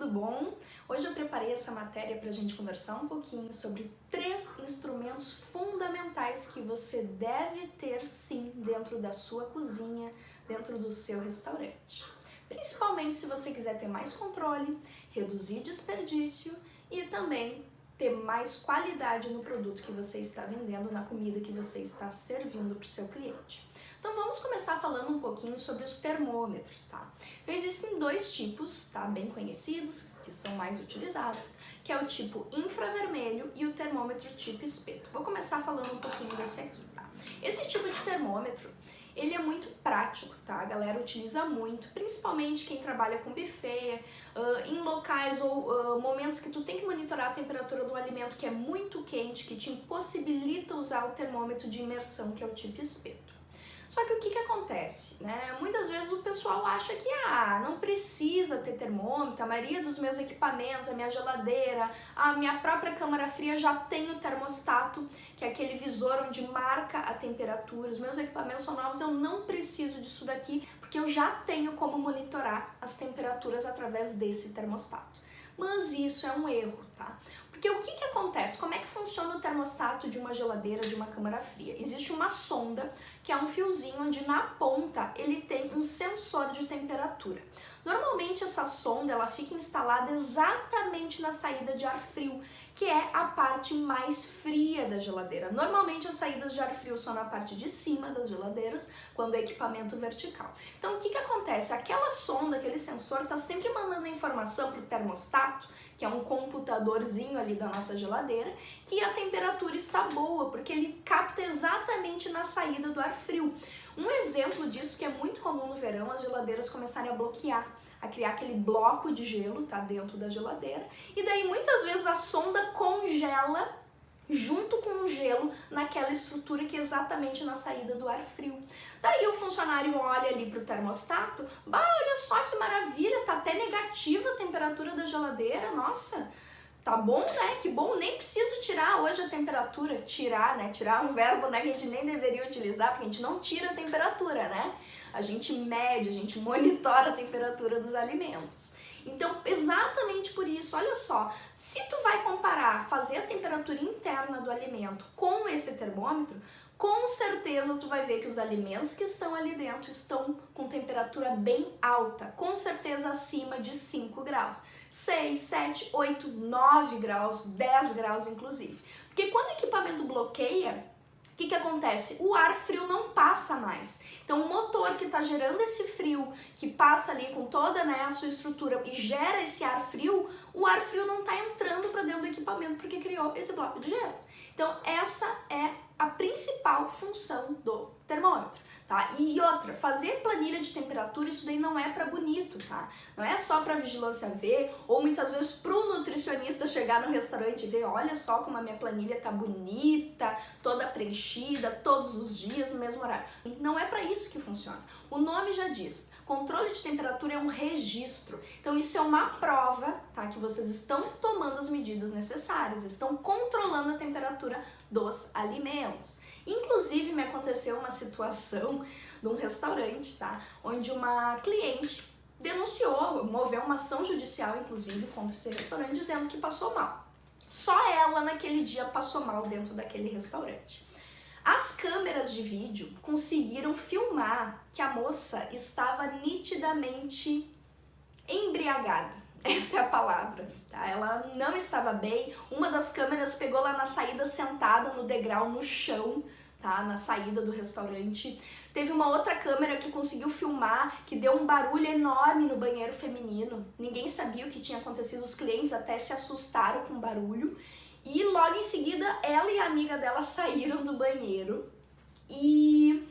tudo bom? Hoje eu preparei essa matéria para a gente conversar um pouquinho sobre 3 instrumentos fundamentais que você deve ter sim dentro da sua cozinha, dentro do seu restaurante. Principalmente se você quiser ter mais controle, reduzir desperdício e também ter mais qualidade no produto que você está vendendo, na comida que você está servindo para o seu cliente. Então vamos começar falando um pouquinho sobre os termômetros, tá? Então, existem 2 tipos, tá? Bem conhecidos, que são mais utilizados, que é o tipo infravermelho e o termômetro tipo espeto. Vou começar falando um pouquinho desse aqui, tá? Esse tipo de termômetro, ele é muito prático, tá? A galera utiliza muito, principalmente quem trabalha com buffet, em locais ou momentos que tu tem que monitorar a temperatura do alimento que é muito quente, que te impossibilita usar o termômetro de imersão, que é o tipo espeto. Só que o que acontece, né? Muitas vezes o pessoal acha que não precisa ter termômetro, a maioria dos meus equipamentos, a minha geladeira, a minha própria câmara fria já tem o termostato, que é aquele visor onde marca a temperatura. Os meus equipamentos são novos, eu não preciso disso daqui, porque eu já tenho como monitorar as temperaturas através desse termostato. Mas isso é um erro, tá? Porque o que acontece? Como é que funciona o termostato de uma geladeira, de uma câmara fria? Existe uma sonda, que é um fiozinho onde na ponta ele tem um sensor de temperatura. Normalmente essa sonda ela fica instalada exatamente na saída de ar frio, que é a parte mais fria da geladeira. Normalmente as saídas de ar frio são na parte de cima das geladeiras, quando é equipamento vertical. Então o que acontece? Aquela sonda, aquele sensor está sempre mandando a informação para o termostato, que é um computadorzinho ali da nossa geladeira, que a temperatura está boa, porque ele capta exatamente na saída do ar frio. Um exemplo disso que é muito comum no verão, as geladeiras começarem a bloquear, a criar aquele bloco de gelo, tá, dentro da geladeira, e daí muitas vezes a sonda congela junto com o gelo naquela estrutura que é exatamente na saída do ar frio. Daí o funcionário olha ali para o termostato, olha só que maravilha, tá até negativa a temperatura da geladeira, nossa, tá bom, né? Que bom, nem preciso tirar hoje a temperatura. Tirar, né? Tirar é um verbo, né, que a gente nem deveria utilizar, porque a gente não tira a temperatura, né? A gente mede, a gente monitora a temperatura dos alimentos. Então, exatamente por isso, olha só, se tu vai comparar, fazer a temperatura interna do alimento com esse termômetro, com certeza tu vai ver que os alimentos que estão ali dentro estão com temperatura bem alta, com certeza acima de 5 graus. 6, 7, 8, 9 graus, 10 graus inclusive. Porque quando o equipamento bloqueia, o que acontece? O ar frio não passa mais. Então o motor que está gerando esse frio, que passa ali com toda, né, a sua estrutura e gera esse ar frio, o ar frio não está entrando para dentro do equipamento porque criou esse bloco de gelo. Então essa é a principal função do termômetro, tá? E outra, fazer planilha de temperatura, isso daí não é para bonito, tá? Não é só para vigilância ver, ou muitas vezes pro nutricionista chegar no restaurante e ver, olha só como a minha planilha tá bonita, toda preenchida, todos os dias no mesmo horário. Não é para isso que funciona. O nome já diz, controle de temperatura é um registro. Então isso é uma prova, tá? Que vocês estão tomando as medidas necessárias, estão controlando a temperatura dos alimentos. Inclusive me aconteceu uma situação de um restaurante, tá? Onde uma cliente denunciou, moveu uma ação judicial inclusive contra esse restaurante dizendo que passou mal. Só ela naquele dia passou mal dentro daquele restaurante. As câmeras de vídeo conseguiram filmar que a moça estava nitidamente embriagada. Essa é a palavra, tá? Ela não estava bem. Uma das câmeras pegou lá na saída sentada no degrau no chão, tá? Na saída do restaurante. Teve uma outra câmera que conseguiu filmar, que deu um barulho enorme no banheiro feminino. Ninguém sabia o que tinha acontecido, os clientes até se assustaram com o barulho. E logo em seguida, ela e a amiga dela saíram do banheiro. E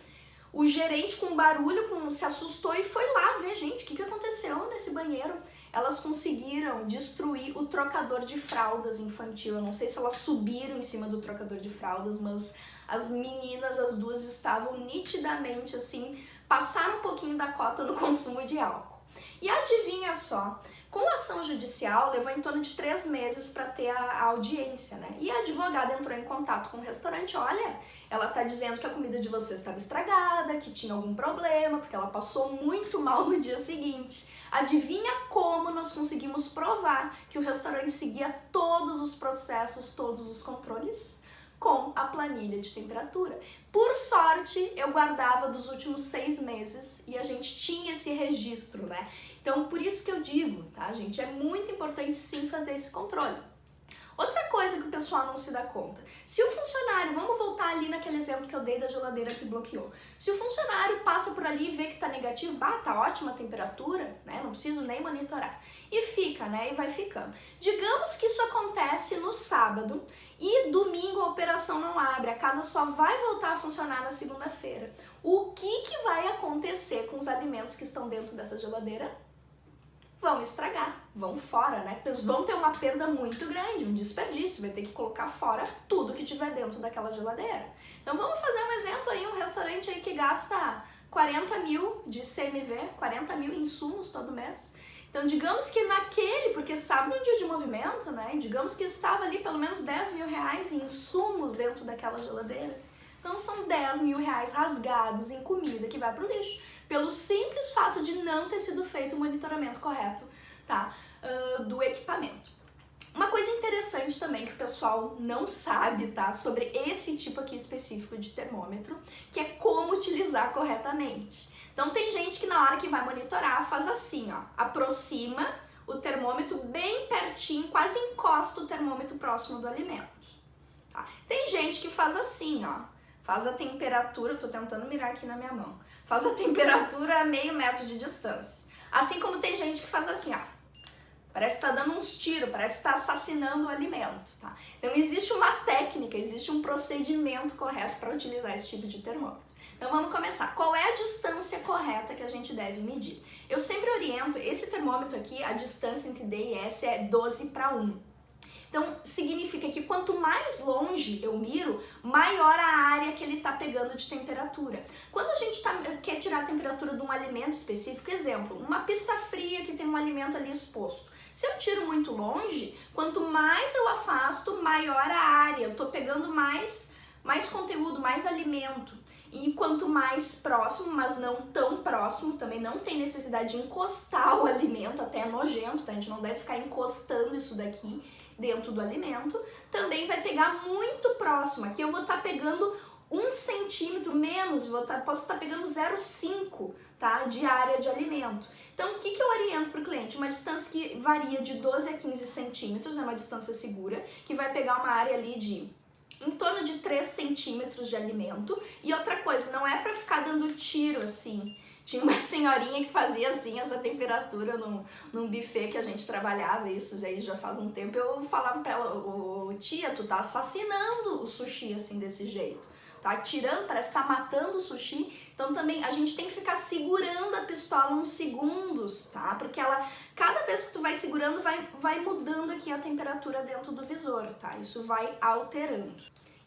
o gerente com barulho se assustou e foi lá ver, gente, o que aconteceu nesse banheiro? Elas conseguiram destruir o trocador de fraldas infantil. Eu não sei se elas subiram em cima do trocador de fraldas, mas as meninas, as duas, estavam nitidamente assim, passaram um pouquinho da cota no consumo de álcool. E adivinha só, com a ação judicial levou em torno de 3 meses para ter a audiência, né? E a advogada entrou em contato com o restaurante, olha, ela tá dizendo que a comida de vocês estava estragada, que tinha algum problema, porque ela passou muito mal no dia seguinte. Adivinha como nós conseguimos provar que o restaurante seguia todos os processos, todos os controles? Com a planilha de temperatura. Por sorte, eu guardava dos últimos 6 meses e a gente tinha esse registro, né? Então, por isso que eu digo, tá, gente? É muito importante sim fazer esse controle. Outra coisa que o pessoal não se dá conta, se o funcionário, vamos voltar ali naquele exemplo que eu dei da geladeira que bloqueou, se o funcionário passa por ali e vê que tá negativo, tá ótima a temperatura, né, não preciso nem monitorar, e fica, né, e vai ficando. Digamos que isso acontece no sábado e domingo a operação não abre, a casa só vai voltar a funcionar na segunda-feira. O que vai acontecer com os alimentos que estão dentro dessa geladeira? Vão estragar, vão fora, né? Vocês vão ter uma perda muito grande, um desperdício, vai ter que colocar fora tudo que tiver dentro daquela geladeira. Então vamos fazer um exemplo aí, um restaurante aí que gasta 40 mil de CMV, 40 mil insumos todo mês. Então digamos que naquele, porque sábado é um dia de movimento, né? Digamos que estava ali pelo menos 10 mil reais em insumos dentro daquela geladeira. Então são 10 mil reais rasgados em comida que vai pro lixo, pelo simples fato de não ter sido feito o monitoramento correto, tá, do equipamento. Uma coisa interessante também que o pessoal não sabe, tá, sobre esse tipo aqui específico de termômetro, que é como utilizar corretamente. Então tem gente que na hora que vai monitorar faz assim, ó, aproxima o termômetro bem pertinho, quase encosta o termômetro próximo do alimento. Tá? Tem gente que faz assim, ó, faz a temperatura, tô tentando mirar aqui na minha mão, faz a temperatura a meio metro de distância. Assim como tem gente que faz assim, ó, parece que tá dando uns tiros, parece que tá assassinando o alimento, tá? Então existe uma técnica, existe um procedimento correto para utilizar esse tipo de termômetro. Então vamos começar. Qual é a distância correta que a gente deve medir? Eu sempre oriento, esse termômetro aqui, a distância entre D e S é 12:1. Então, significa que quanto mais longe eu miro, maior a área que ele está pegando de temperatura. Quando a gente quer tirar a temperatura de um alimento específico, exemplo, uma pista fria que tem um alimento ali exposto. Se eu tiro muito longe, quanto mais eu afasto, maior a área. Eu estou pegando mais conteúdo, mais alimento. E quanto mais próximo, mas não tão próximo, também não tem necessidade de encostar o alimento, até é nojento, tá? A gente não deve ficar encostando isso daqui dentro do alimento, também vai pegar muito próximo. Aqui eu vou estar pegando 1 centímetro menos, posso estar pegando 0,5, tá, de área de alimento. Então, o que eu oriento para o cliente? Uma distância que varia de 12 a 15 centímetros, é uma distância segura, que vai pegar uma área ali de em torno de 3 centímetros de alimento. E outra coisa, não é para ficar dando tiro assim. Tinha uma senhorinha que fazia assim essa temperatura num buffet que a gente trabalhava, isso já faz um tempo. Eu falava pra ela, ô, tia, tu tá assassinando o sushi assim desse jeito. Tá tirando, parece que tá matando o sushi. Então também a gente tem que ficar segurando a pistola uns segundos, tá? Porque cada vez que tu vai segurando, vai mudando aqui a temperatura dentro do visor, tá? Isso vai alterando.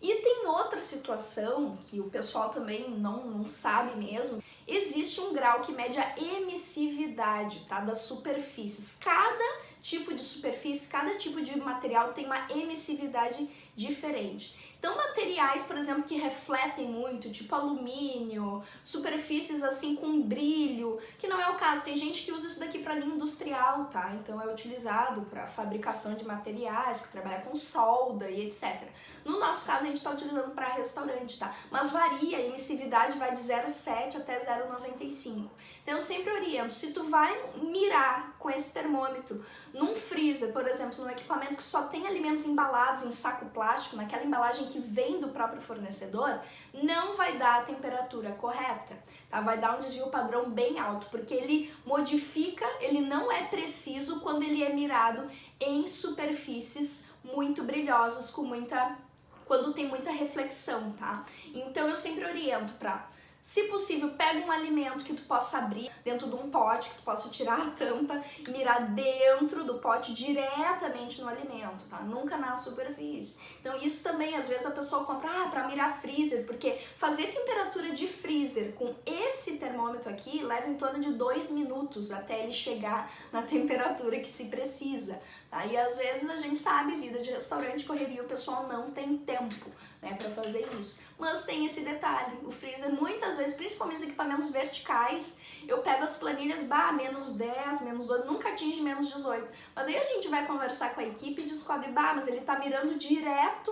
E tem outra situação que o pessoal também não sabe mesmo. Existe um grau que mede a emissividade, tá, das superfícies. Cada tipo de superfície, cada tipo de material tem uma emissividade diferente. Então, materiais, por exemplo, que refletem muito, tipo alumínio, superfícies assim com brilho, que não é o caso. Tem gente que usa isso daqui para linha industrial, tá? Então, é utilizado para fabricação de materiais, que trabalha com solda e etc. No nosso caso, a gente está utilizando para restaurante, tá? Mas varia, a emissividade vai de 0,7 até 0,95. Então, eu sempre oriento, se tu vai mirar com esse termômetro num freezer, por exemplo, num equipamento que só tem alimentos embalados em saco plástico, naquela embalagem que vem do próprio fornecedor, não vai dar a temperatura correta, tá? Vai dar um desvio padrão bem alto, porque ele modifica, ele não é preciso quando ele é mirado em superfícies muito brilhosas, quando tem muita reflexão, tá? Então eu sempre oriento para Se possível, pega um alimento que tu possa abrir dentro de um pote, que tu possa tirar a tampa e mirar dentro do pote diretamente no alimento, tá? Nunca na superfície. Então isso também, às vezes a pessoa compra, pra mirar freezer, porque fazer temperatura de freezer com esse termômetro aqui leva em torno de 2 minutos até ele chegar na temperatura que se precisa, tá? E às vezes a gente sabe, vida de restaurante, correria, o pessoal não tem tempo, né, para fazer isso. Mas tem esse detalhe, o freezer muitas vezes, principalmente os equipamentos verticais, eu pego as planilhas, menos 10, menos 12, nunca atinge menos 18. Mas daí a gente vai conversar com a equipe e descobre, mas ele tá mirando direto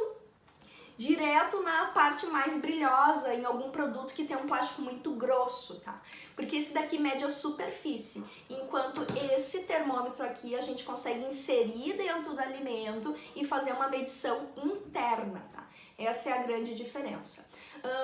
na parte mais brilhosa, em algum produto que tem um plástico muito grosso, tá? Porque esse daqui mede a superfície, enquanto esse termômetro aqui a gente consegue inserir dentro do alimento e fazer uma medição interna, tá? Essa é a grande diferença.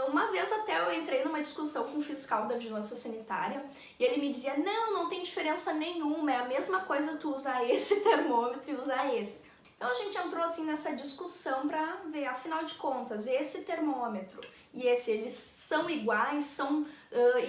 Uma vez até eu entrei numa discussão com o fiscal da Vigilância Sanitária e ele me dizia, não tem diferença nenhuma, é a mesma coisa tu usar esse termômetro e usar esse. Então a gente entrou assim nessa discussão para ver, afinal de contas, esse termômetro e esse, eles são iguais, são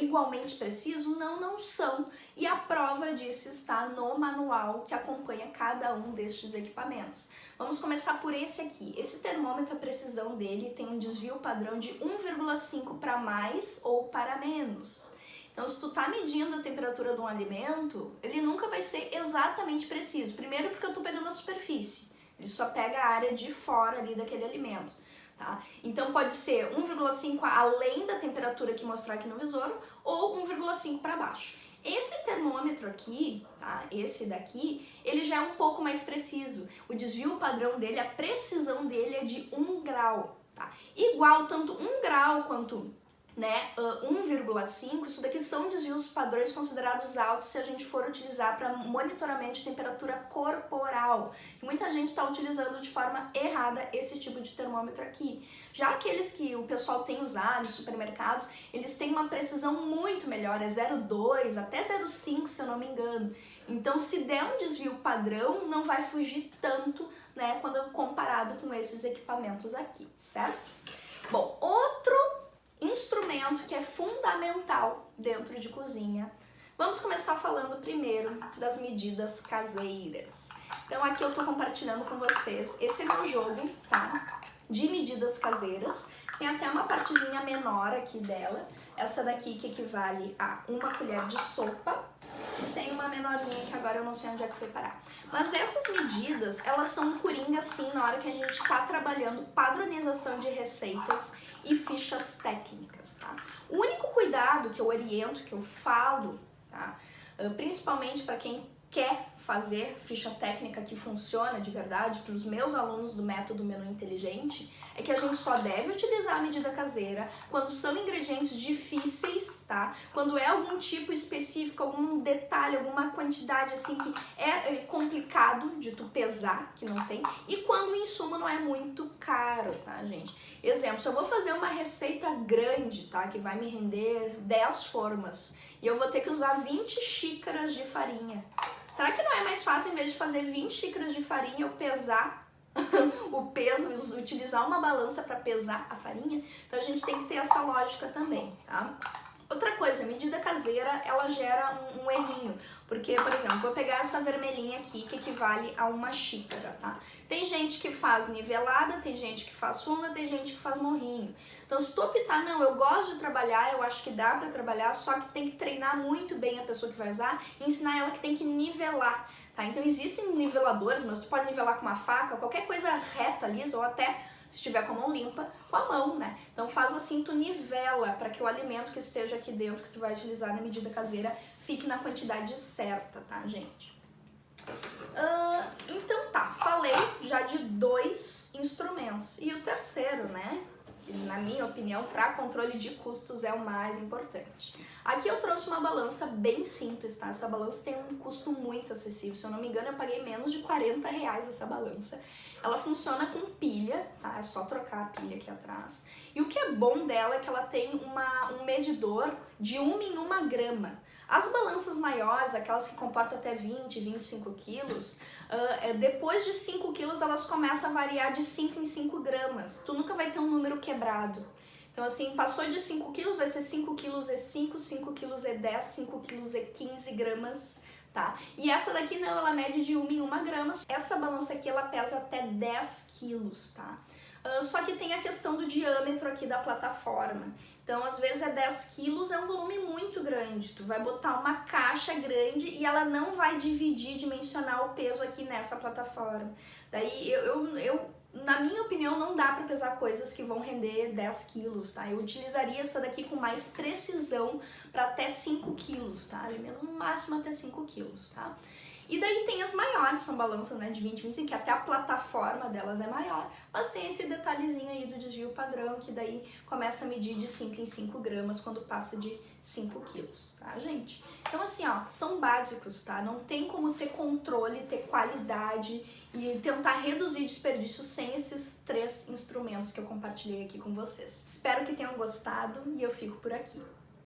igualmente precisos? Não são. E a prova disso está no manual que acompanha cada um destes equipamentos. Vamos começar por esse aqui. Esse termômetro, a precisão dele tem um desvio padrão de 1,5 para mais ou para menos. Então, se tu tá medindo a temperatura de um alimento, ele nunca vai ser exatamente preciso. Primeiro porque eu tô pegando a superfície. Ele só pega a área de fora ali daquele alimento, tá? Então pode ser 1,5 além da temperatura que mostrar aqui no visor ou 1,5 para baixo. Esse termômetro aqui, tá? Esse daqui, ele já é um pouco mais preciso. O desvio padrão dele, a precisão dele é de 1 grau, tá? Igual tanto 1 grau quanto 1,5, isso daqui são desvios padrões considerados altos se a gente for utilizar para monitoramento de temperatura corporal. E muita gente está utilizando de forma errada esse tipo de termômetro aqui. Já aqueles que o pessoal tem usado nos supermercados, eles têm uma precisão muito melhor, é 0,2 até 0,5 se eu não me engano. Então se der um desvio padrão, não vai fugir tanto, né, quando comparado com esses equipamentos aqui, certo? Bom, outro instrumento que é fundamental dentro de cozinha. Vamos começar falando primeiro das medidas caseiras. Então aqui eu tô compartilhando com vocês, esse é meu jogo, tá? De medidas caseiras. Tem até uma partezinha menor aqui dela. Essa daqui que equivale a 1 colher de sopa. E tem uma menorzinha que agora eu não sei onde é que foi parar. Mas essas medidas, elas são coringa sim na hora que a gente tá trabalhando padronização de receitas e fichas técnicas, tá? O único cuidado que eu oriento, que eu falo, tá? Principalmente para quem quer fazer ficha técnica que funciona de verdade, para os meus alunos do método Menu Inteligente, é que a gente só deve utilizar a medida caseira quando são ingredientes difíceis, tá? Quando é algum tipo específico, algum detalhe, alguma quantidade assim que é complicado de tu pesar, que não tem, e quando o insumo não é muito caro, tá, gente? Exemplo, se eu vou fazer uma receita grande, tá, que vai me render 10 formas, e eu vou ter que usar 20 xícaras de farinha. Será que não é mais fácil, em vez de fazer 20 xícaras de farinha, eu pesar o peso, utilizar uma balança para pesar a farinha? Então a gente tem que ter essa lógica também, tá? Outra coisa, a medida caseira, ela gera um errinho, porque, por exemplo, vou pegar essa vermelhinha aqui, que equivale a 1 xícara, tá? Tem gente que faz nivelada, tem gente que faz funda, tem gente que faz morrinho. Então, se tu optar, não, eu gosto de trabalhar, eu acho que dá pra trabalhar, só que tem que treinar muito bem a pessoa que vai usar e ensinar ela que tem que nivelar, tá? Então, existem niveladores, mas tu pode nivelar com uma faca, qualquer coisa reta, lisa, ou até, se tiver com a mão limpa, com a mão, né? Então faz assim, tu nivela para que o alimento que esteja aqui dentro, que tu vai utilizar na medida caseira, fique na quantidade certa, tá, gente? Então tá, falei já de 2 instrumentos. E o terceiro, né? Na minha opinião, para controle de custos é o mais importante. Aqui eu trouxe uma balança bem simples, tá? Essa balança tem um custo muito acessível. Se eu não me engano, eu paguei menos de R$40 essa balança. Ela funciona com pilha, tá? É só trocar a pilha aqui atrás. E o que é bom dela é que ela tem um medidor de 1 em 1 grama. As balanças maiores, aquelas que comportam até 20, 25 quilos, depois de 5 quilos elas começam a variar de 5 em 5 gramas. Tu nunca vai ter um número quebrado. Então assim, passou de 5 quilos, vai ser 5 quilos e 5, 5 quilos e 10, 5 quilos e 15 gramas, tá? E essa daqui não, ela mede de 1 em 1 grama. Essa balança aqui, ela pesa até 10 quilos, tá? Só que tem a questão do diâmetro aqui da plataforma. Então, às vezes 10 quilos é um volume muito grande. Tu vai botar uma caixa grande e ela não vai dimensionar o peso aqui nessa plataforma. Daí, na minha opinião, não dá para pesar coisas que vão render 10 quilos, tá? Eu utilizaria essa daqui com mais precisão para até 5 quilos, tá? Ali mesmo, no máximo até 5 quilos, tá? E daí tem as maiores, são balanças, né, de 20, 25, que até a plataforma delas é maior, mas tem esse detalhezinho aí do desvio padrão, que daí começa a medir de 5 em 5 gramas quando passa de 5 quilos, tá, gente? Então, assim, ó, são básicos, tá? Não tem como ter controle, ter qualidade e tentar reduzir desperdício sem esses 3 instrumentos que eu compartilhei aqui com vocês. Espero que tenham gostado e eu fico por aqui.